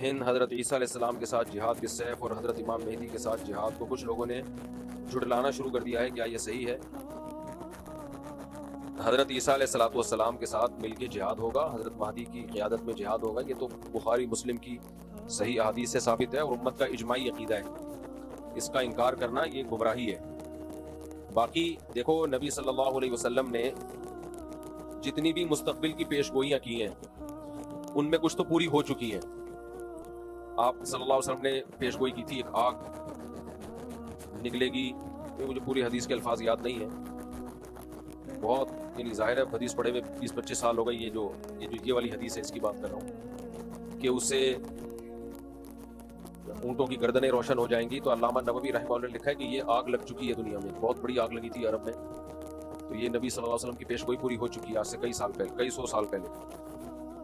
ہند حضرت عیسیٰ علیہ السلام کے ساتھ جہاد کے سیف اور حضرت امام مہدی کے ساتھ جہاد کو کچھ لوگوں نے جھٹلانا شروع کر دیا ہے، کیا یہ صحیح ہے؟ حضرت عیسیٰ علیہ السلام کے ساتھ مل کے جہاد ہوگا، حضرت مہدی کی قیادت میں جہاد ہوگا، یہ تو بخاری مسلم کی صحیح احادیث سے ثابت ہے اور امت کا اجماعی عقیدہ ہے، اس کا انکار کرنا یہ گمراہی ہے۔ باقی دیکھو، نبی صلی اللہ علیہ وسلم نے جتنی بھی مستقبل کی پیش گوئیاں کی ہیں ان میں کچھ تو پوری ہو چکی ہیں۔ آپ صلی اللہ علیہ وسلم نے پیش گوئی کی تھی ایک آگ نکلے گی، مجھے پوری حدیث کے الفاظ یاد نہیں ہیں، بہت یعنی ظاہر ہے حدیث پڑھے ہوئے 20-25 سال ہو گئے، یہ والی حدیث ہے، اس کی بات کر رہا ہوں کہ اس سے اونٹوں کی گردنیں روشن ہو جائیں گی۔ تو علامہ نووی رحمہ اللہ نے لکھا ہے کہ یہ آگ لگ چکی ہے دنیا میں، بہت بڑی آگ لگی تھی عرب میں، تو یہ نبی صلی اللہ علیہ وسلم کی پیش گوئی پوری ہو چکی ہے آج سے کئی سو سال پہلے۔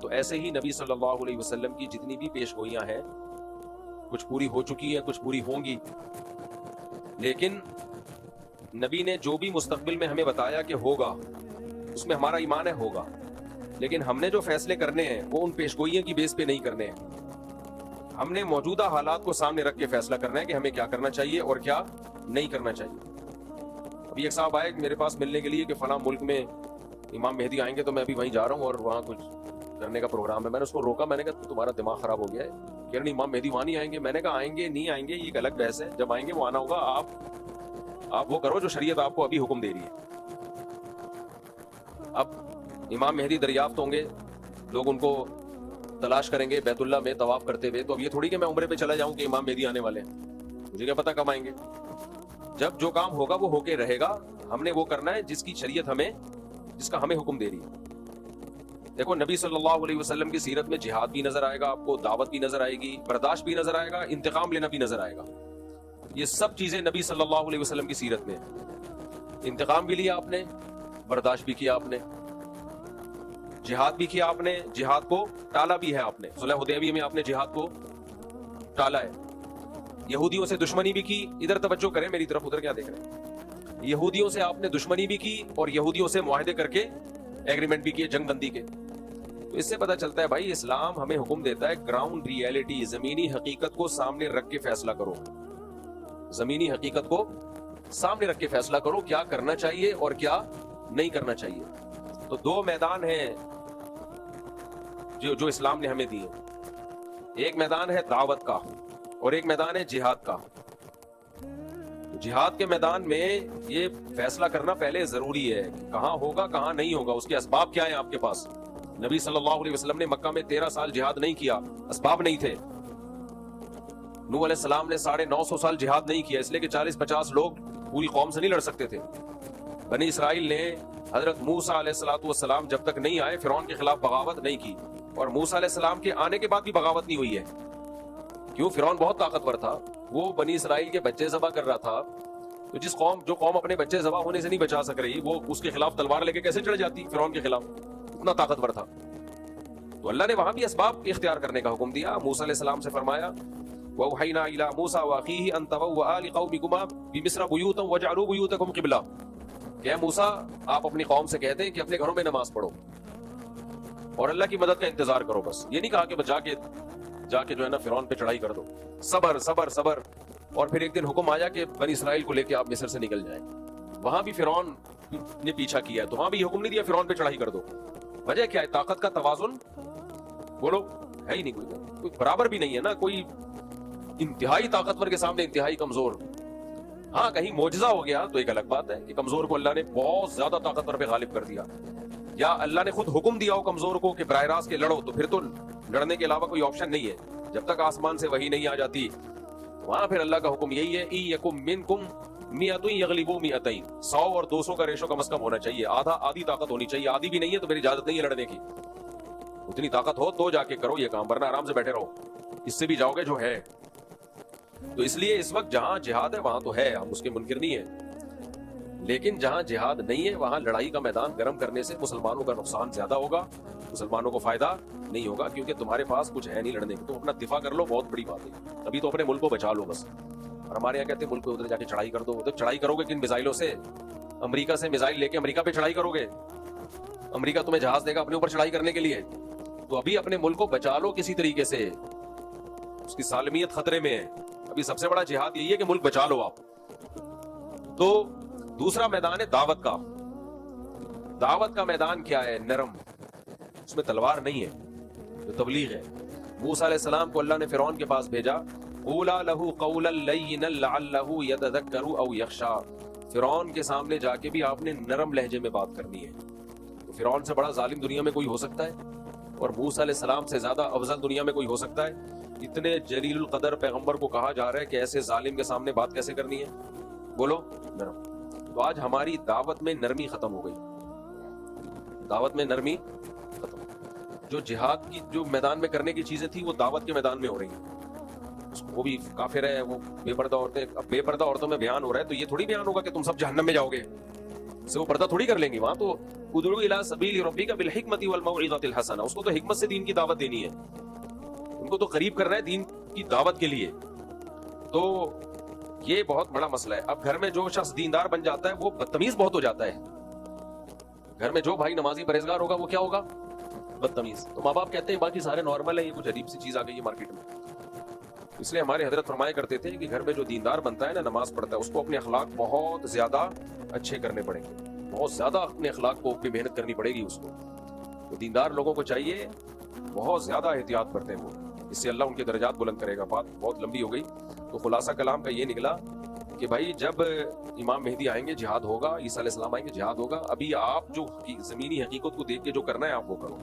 تو ایسے ہی نبی صلی اللہ علیہ وسلم کی جتنی بھی پیش گوئیاں ہیں کچھ پوری ہو چکی ہیں، کچھ پوری ہوں گی، لیکن نبی نے جو بھی مستقبل میں ہمیں بتایا کہ ہوگا اس میں ہمارا ایمان ہے ہوگا، لیکن ہم نے جو فیصلے کرنے ہیں وہ ان پیش گوئیوں کی بیس پہ نہیں کرنے ہیں، ہم نے موجودہ حالات کو سامنے رکھ کے فیصلہ کرنا ہے کہ ہمیں کیا کرنا چاہیے اور کیا نہیں کرنا چاہیے۔ ابھی ایک صاحب آئے میرے پاس ملنے کے لیے کہ فلاں ملک میں امام مہدی آئیں گے تو میں ابھی وہیں جا رہا ہوں اور وہاں کچھ کرنے کا پروگرام ہے۔ میں نے اس کو روکا، میں نے کہا تمہارا دماغ خراب ہو گیا ہے، کہ نہیں امام مہدی وہاں نہیں آئیں گے۔ میں نے کہا آئیں گے نہیں آئیں گے یہ ایک الگ بحث ہے، جب آئیں گے وہ آنا ہوگا، آپ وہ کرو جو شریعت آپ کو ابھی حکم دے رہی ہے۔ اب امام مہدی دریافت ہوں گے، لوگ ان کو تلاش کریں گے بیت اللہ میں طواف کرتے ہوئے، تو اب یہ تھوڑی کہ میں عمرے پہ چلا جاؤں کہ امام مہدی آنے والے ہیں، مجھے کیا پتا کب آئیں گے۔ جب جو کام ہوگا وہ ہو کے رہے گا، ہم نے وہ کرنا ہے جس کی شریعت جس کا ہمیں حکم دے رہی ہے۔ دیکھو نبی صلی اللہ علیہ وسلم کی سیرت میں جہاد بھی نظر آئے گا آپ کو، دعوت بھی نظر آئے گی، برداشت بھی نظر آئے گا، انتقام لینا بھی نظر آئے گا، یہ سب چیزیں نبی صلی اللہ علیہ وسلم کی سیرت میں ہیں۔ انتقام بھی لیا آپ نے، برداشت بھی کیا آپ نے، جہاد بھی کیا آپ نے، جہاد کو ٹالا بھی ہے آپ نے، صلح حدیبیہ میں آپ نے جہاد کو ٹالا ہے۔ یہودیوں سے دشمنی بھی کی، ادھر توجہ کریں میری طرف، ادھر کیا دیکھ رہے ہیں، یہودیوں سے آپ نے دشمنی بھی کی اور یہودیوں سے معاہدے کر کے ایگریمنٹ بھی کیے جنگ بندی کے۔ تو اس سے پتہ چلتا ہے بھائی اسلام ہمیں حکم دیتا ہے گراؤنڈ ریئلٹی، زمینی حقیقت کو سامنے رکھ کے فیصلہ کرو، زمینی حقیقت کو سامنے رکھ کے فیصلہ کرو کیا کرنا چاہیے اور کیا نہیں کرنا چاہیے۔ تو دو میدان ہیں جو اسلام نے ہمیں دیے، ایک میدان ہے دعوت کا اور ایک میدان ہے جہاد کا۔ جہاد کے میدان میں یہ فیصلہ کرنا پہلے ضروری ہے کہاں ہوگا کہاں نہیں ہوگا، اس کے اسباب کیا ہیں آپ کے پاس۔ نبی صلی اللہ علیہ وسلم نے مکہ میں 13 سال جہاد نہیں کیا، اسباب نہیں تھے۔ نوح علیہ السلام نے 950 سال جہاد نہیں کیا، اس لیے کہ 40-50 لوگ پوری قوم سے نہیں لڑ سکتے تھے۔ بنی اسرائیل نے حضرت موسیٰ علیہ السلام جب تک نہیں آئے فرعون کے خلاف بغاوت نہیں کی، اور موسیٰ علیہ السلام کے آنے کے بعد بھی بغاوت نہیں ہوئی ہے۔ کیوں؟ فرعون بہت طاقتور تھا، وہ بنی اسرائیل کے بچے ذبح کر رہا تھا، تو جو قوم اپنے بچے ذبح ہونے سے نہیں بچا سک رہی وہ اس کے خلاف تلوار لے کے کیسے چڑھ جاتی فرعون کے خلاف، اتنا طاقتور تھا۔ تو اللہ نے وہاں بھی اسباب اختیار کرنے کا حکم دیا۔ موسیٰ علیہ السلام سے فرمایا وَأَوْحَيْنَا إِلَىٰ مُوسَىٰ وَأَخِيهِ أَن تَبَوَّآ لِقَوْمِكُمَا بِمِصْرَ بُيُوتًا وَاجْعَلُوا بُيُوتَكُمْ قِبْلَةً، کہ اے موسیٰ آپ اپنی قوم سے کہتے ہیں کہ اپنے گھروں میں نماز پڑھو اور اللہ کی مدد کا انتظار کرو، بس یہ نہیں کہا کہ بس جا کے جو ہے نا فرعون پہ چڑھائی کر دو، صبر صبر صبر۔ اور پھر ایک دن حکم آیا کہ بنی اسرائیل کو لے کے آپ مصر سے نکل جائیں، وہاں بھی فرعون نے پیچھا کیا ہے، تو وہاں بھی حکم نہیں دیا فرعون پہ چڑھائی کر دو۔ وجہ کیا ہے؟ طاقت کا توازن بولو ہے ہی نہیں، کوئی برابر بھی نہیں ہے نا، کوئی انتہائی طاقتور کے سامنے انتہائی کمزور۔ ہاں کہیں معجزہ ہو گیا تو ایک الگ بات ہے کہ کمزور کو اللہ نے بہت زیادہ طاقتور پہ غالب کر دیا، یا اللہ نے خود حکم دیا ہو کمزور کو کہ براہ راست کے لڑو، تو پھر تو لڑنے کے علاوہ کوئی آپشن نہیں ہے۔ جب تک آسمان سے وحی نہیں آ جاتی وہاں پھر اللہ کا حکم یہی ہے اِن یکم منکم مئۃ یغلبوا مئتین، 100 اور 200 کا ریشو کم از کم ہونا چاہیے، آدھی طاقت ہونی چاہیے، آدھی بھی نہیں ہے تو میری اجازت نہیں ہے لڑنے کی، اتنی طاقت ہو تو جا کے کرو یہ کام، ورنہ آرام سے بیٹھے رہو، اس سے بھی جاؤ گے جو ہے۔ تو اس لیے اس وقت جہاں جہاد ہے وہاں تو ہے، ہم اس کے منکر نہیں ہیں، لیکن جہاں جہاد نہیں ہے وہاں لڑائی کا میدان گرم کرنے سے مسلمانوں کا نقصان زیادہ ہوگا، مسلمانوں کو فائدہ نہیں ہوگا، کیونکہ تمہارے پاس کچھ ہے نہیں لڑنے کو، تو اپنا دفاع کر لو، بہت بڑی بات ہے، ابھی تو اپنے ملک کو بچا لو بس۔ اور ہمارے یہاں کہتے ہیں ملک پہ ادھر جا کے چڑھائی کر دو، ادھر چڑھائی کرو گے کن میزائلوں سے؟ امریکہ سے میزائل لے کے امریکہ پہ چڑھائی کرو گے؟ امریکہ تمہیں جہاز دے گا اپنے اوپر چڑھائی کرنے کے لیے؟ تو ابھی اپنے ملک کو بچا لو کسی طریقے سے، اس کی سالمیت خطرے میں ہے. ابھی سب سے بڑا جہاد یہی ہے کہ ملک بچا لو آپ. تو دوسرا میدان ہے دعوت کا. دعوت کا میدان کیا ہے؟ نرم. اس میں تلوار نہیں ہے, جو تبلیغ ہے. موسیٰ علیہ السلام کو اللہ نے فرعون کے پاس بھیجا, قولا لہ قولا لینا لعلہ یتذکر او یخشی. فرعون کے سامنے جا کے بھی آپ نے نرم لہجے میں بات کرنی ہے. تو فرعون سے بڑا ظالم دنیا میں کوئی ہو سکتا ہے؟ اور موسیٰ علیہ السلام سے زیادہ افضل دنیا میں کوئی ہو سکتا ہے؟ اتنے جلیل القدر پیغمبر کو کہا جا رہا ہے کہ ایسے ظالم کے سامنے بات کیسے کرنی ہے؟ بولو, نرم. تو آج ہماری دعوت میں نرمی ختم ہو گئی. دعوت میں نرمی ختم. جو جہاد کی جو میدان میں کرنے کی چیزیں تھی وہ دعوت کے میدان میں ہو رہی ہیں. وہ بھی کافر ہے, وہ بے پردہ عورتیں. اب بے پردہ عورتوں میں بیان ہو رہا ہے تو یہ تھوڑی بیان ہوگا کہ تم سب جہنم میں جاؤ گے, سے وہ پردہ تھوڑی کر لیں گی. وہاں تو ادعو الی سبیل ربک بالحکمۃ والموعظۃ الحسنہ. اس کو تو حکمت سے دین کی دعوت دینی ہے, ان کو تو قریب کرنا ہے دین کی دعوت کے لیے. تو یہ بہت بڑا مسئلہ ہے. اب گھر میں جو شخص دیندار بن جاتا ہے وہ بدتمیز بہت ہو جاتا ہے. گھر میں جو بھائی نمازی پرہیزگار ہوگا وہ کیا ہوگا؟ بدتمیز. تو ماں باپ کہتے ہیں باقی سارے نارمل ہیں, یہ کچھ عجیب سی چیز آ گئی ہے مارکیٹ میں. اس لیے ہمارے حضرت فرمایا کرتے تھے کہ گھر میں جو دیندار بنتا ہے نا, نماز پڑھتا ہے, اس کو اپنے اخلاق بہت زیادہ اچھے کرنے پڑیں گے. بہت زیادہ اپنے اخلاق کو پہ محنت کرنی پڑے گی اس کو. تو دیندار لوگوں کو چاہیے بہت زیادہ احتیاط برتیں وہ, اس سے اللہ ان کے درجات بلند کرے گا. بات بہت لمبی ہو گئی. تو خلاصہ کلام کا یہ نکلا کہ بھائی جب امام مہدی آئیں گے جہاد ہوگا, عیسیٰ علیہ السلام آئیں گے جہاد ہوگا. ابھی آپ جو زمینی حقیقت کو دیکھ کے جو کرنا ہے آپ وہ کرو.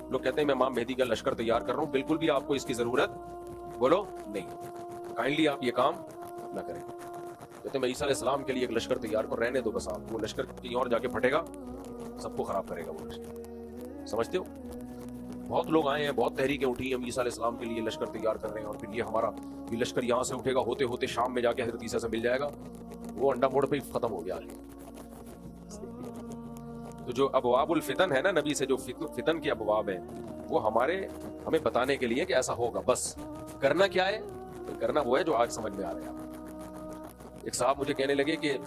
لوگ کہتے ہیں میں امام مہدی کا لشکر تیار کر رہا ہوں, بالکل بھی آپ کو اس کی ضرورت بولو نہیں. کائنڈلی آپ یہ کام نہ کریں. کہتے ہیں میں عیسیٰ علیہ السلام کے لیے ایک لشکر تیار کر, رہنے دو بس. آپ وہ لشکر کہیں اور جا کے پھٹے گا, سب کو خراب کرے گا وہ لشکر. سمجھتے ہو؟ بہت لوگ آئے ہیں, بہت تحریکیں اٹھی, ہم عیسیٰ علیہ السلام کے لیے لشکر تیار کر رہے ہیں, اور پھر یہ ہمارا یہ لشکر یہاں سے اٹھے گا, ہوتے ہوتے شام میں جا کے حضرت عیسیٰ سے مل جائے گا. وہ انڈا موڑ پہ ہی ختم ہو گیا. تو جو ابواب الفتن ہے نا, نبی سے جو فتن کے ابواب ہیں, وہ ہمیں بتانے کے لیے کہ ایسا ہوگا. بس کرنا کیا ہے؟ کرنا وہ ہے جو آج سمجھ میں آ رہا ہے. ایک صاحب مجھے کہنے لگے کہ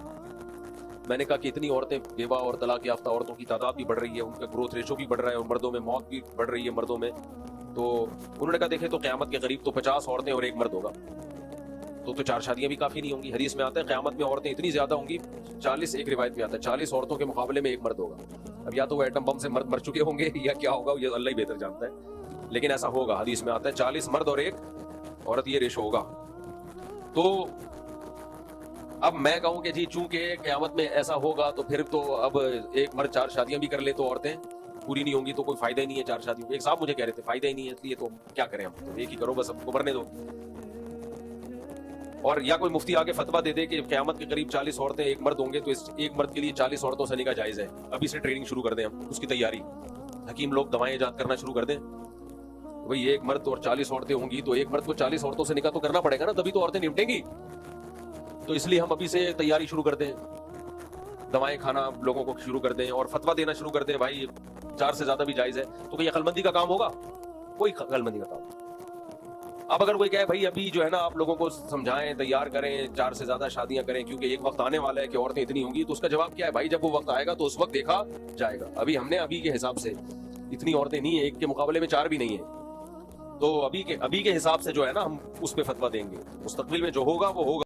میں نے کہا کہ اتنی عورتیں بیوہ اور طلاق یافتہ عورتوں کی تعداد بھی بڑھ رہی ہے, ان کا گروتھ ریشو بھی بڑھ رہا ہے, اور مردوں میں موت بھی بڑھ رہی ہے مردوں میں. تو انہوں نے کہا دیکھیں تو قیامت کے قریب تو 50 عورتیں اور ایک مرد ہوگا, تو 4 شادیاں بھی کافی نہیں ہوں گی. حدیث میں آتا ہے قیامت میں عورتیں اتنی زیادہ ہوں گی, 40, ایک روایت میں آتا ہے 40 عورتوں کے مقابلے میں ایک مرد ہوگا. اب یا تو وہ ایٹم بم سے مرد مر چکے ہوں گے یا کیا ہوگا, یہ اللہ ہی بہتر جانتا ہے, لیکن ایسا ہوگا. حدیث میں آتا ہے 40 مرد اور ایک عورت, یہ ریشو ہوگا. تو اب میں کہوں کہ جی چونکہ قیامت میں ایسا ہوگا تو پھر تو اب ایک مرد 4 شادیاں بھی کر لے تو عورتیں پوری نہیں ہوں گی, تو کوئی فائدہ ہی نہیں ہے 4 شادیوں. ایک صاحب مجھے کہہ رہے تھے فائدہ ہی نہیں ہے, اس لیے تو کیا کریں ہم, تو ایک ہی کرو بس, ہم کو بھرنے دو. اور یا کوئی مفتی آگے فتویٰ دے دے کہ قیامت کے قریب 40 عورتیں ایک مرد ہوں گے, تو اس ایک مرد کے لیے 40 عورتوں سے نکاح جائز ہے. ابھی سے ٹریننگ شروع کر دیں ہم, اس کی تیاری. حکیم لوگ دوائیں ایجاد کرنا شروع کر دیں. بھئی ایک مرد اور 40 عورتیں ہوں گی, تو ایک مرد کو 40 عورتوں سے نکاح تو کرنا پڑے گا نا, تبھی تو عورتیں نمٹیں گی. تو اس لیے ہم ابھی سے تیاری شروع کر دیں, دوائیں کھانا لوگوں کو شروع کر دیں, اور فتویٰ دینا شروع کر دیں بھائی 4 سے زیادہ بھی جائز ہے. تو کوئی عقل مندی کا کام ہوگا؟ کوئی عقل مندی کا کام. اب اگر کوئی کہے بھائی ابھی جو ہے نا آپ لوگوں کو سمجھائیں, تیار کریں, 4 سے زیادہ شادیاں کریں کیونکہ ایک وقت آنے والا ہے کہ عورتیں اتنی ہوں گی, تو اس کا جواب کیا ہے؟ بھائی جب وہ وقت آئے گا تو اس وقت دیکھا جائے گا. ابھی ہم نے ابھی کے حساب سے اتنی عورتیں نہیں ہیں, ایک کے مقابلے میں 4 بھی نہیں ہیں, تو ابھی کے حساب سے جو ہے نا ہم اس پہ فتویٰ دیں گے. مستقبل میں جو ہوگا وہ ہوگا.